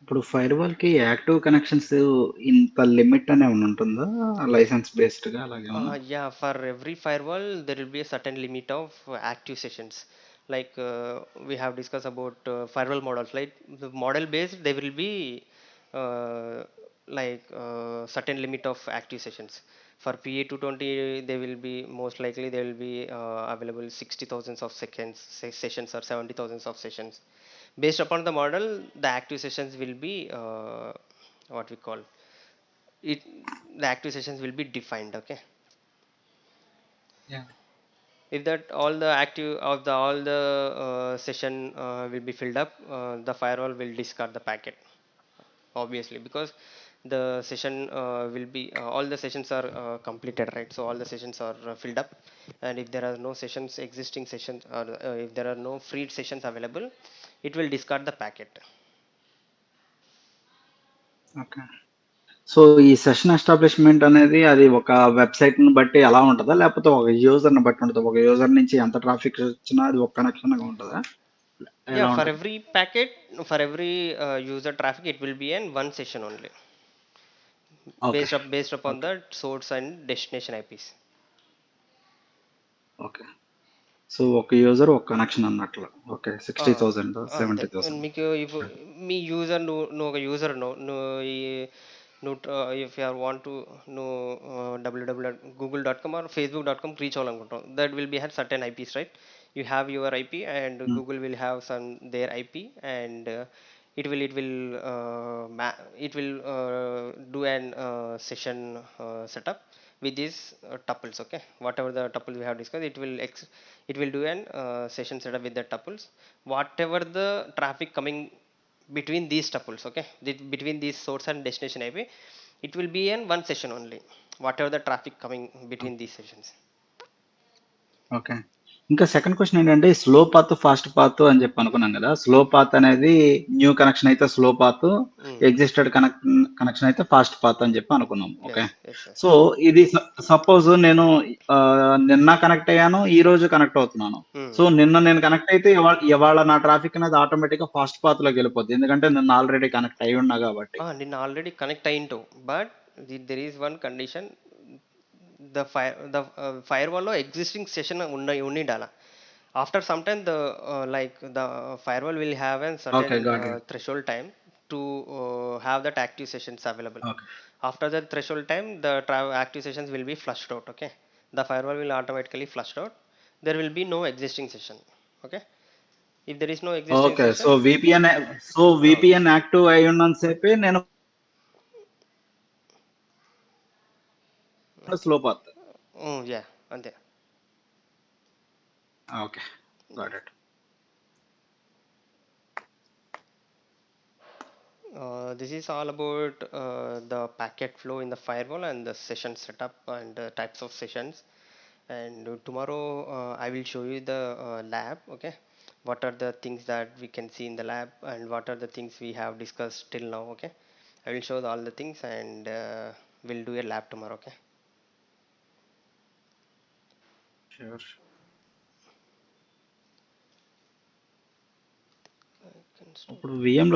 ఇప్పుడు firewall కి active connections ఇంత limit అనే ఏమైనా ఉంటుందా, licence based గా అలాగేమన్నా? Yeah, for every firewall there will be a certain limit of active sessions. Like we have discussed about firewall models. Like the model based, there will be like certain limit of active sessions. For PA220, they will be most likely they will be available 60,000 of seconds sessions or 70,000 of sessions. Based upon the model, the active sessions will be what we call it. The active sessions will be defined. Okay, Yeah. if that all the active of the all the session will be filled up, the firewall will discard the packet, obviously, because the session will be all the sessions are completed, right? So all the sessions are filled up, and if there are no sessions, existing sessions, or if there are no free sessions available, it will discard the packet. Okay. So ఈ session establishment అనేది అది ఒక వెబ్సైట్‌ని బట్టి అలా ఉంటదా? లేకపోతే ఒక యూజర్‌ని బట్టి ఉంటదా? ఒక యూజర్ నుంచి ఎంత ట్రాఫిక్ వచ్చినా అది ఒక కనెక్షన్‌గా ఉంటదా? Yeah, ఎలా for ఉంటది? every packet, for every user traffic, it will be in one session only, okay. based upon okay. the source and destination IPs. Okay. So ఒక యూజర్ ఒక కనెక్షన్ అన్నట్లు. ఓకే. ఆ, 60,000 అంతే. 70,000. మీకు ఇఫ్ మీ యూజర్ నువ్వు ఒక user నువ్వు ఈ నువ్వు ఇఫ్ యూ వాంట్ టు నువ్వు డబ్ల్యూడబ్ల్యూ గూగుల్.com ఆర్ facebook.com రీచ్ అవ్వాలనుకుంటాం, that will be have certain IPs, right? You have your IP and hmm. Google will have some their IP, and it will do an session setup with these tuples. Okay, whatever the tuple we have discussed, it will do an session setup with the tuples, whatever the traffic coming between these tuples. Okay, between these source and destination IP, it will be in one session only, whatever the traffic coming between these sessions. Okay. ఇంకా second question ఏంటంటే slow path, fast path అని చెప్పి అనుకున్నాం కదా! Slow path అనేది new connection అయితే slow path, existed connection అయితే fast path అని చెప్పి అనుకున్నాం. Okay. Yes, yes, yes. So ఇది సపోజ్ నేను నిన్న కనెక్ట్ అయ్యాను. ఈ రోజు కనెక్ట్ అవుతున్నాను. సో నిన్న నేను కనెక్ట్ అయితే ఇవాళ నా ట్రాఫిక్ అనేది ఆటోమేటిక్‌గా ఫాస్ట్ పాత్‌లోకి వెళ్ళిపోద్ది. ఎందుకంటే నిన్న ఆల్రెడీ కనెక్ట్ అయ్యి ఉన్నా కాబట్టి. నిన్న ఆల్రెడీ కనెక్ట్ అయింటావు, but there is one condition. The firewall లో ఎగ్జిస్టింగ్ సెషన్ ఉండాల. After some time, the firewall will have a certain okay. Got it. threshold time to have that active sessions available. Okay. After that threshold time, the active sessions will be flushed out. Okay, the firewall will automatically flushed out. There will be no existing session. Okay, if there is no existing okay. session, so VPN active అయ్యి ఉన్నంత సేపే నేను slow path. yeah, అంతే. Okay. Got it. This is all about the packet flow in the firewall and the session setup and types of sessions. And tomorrow I will show you the lab. Okay, what are the things that we can see in the lab and what are the things we have discussed till now. Okay, I will show all the things, and we'll do a lab tomorrow. Okay. Sure. I can stop. ఇప్పుడు వీఎంలో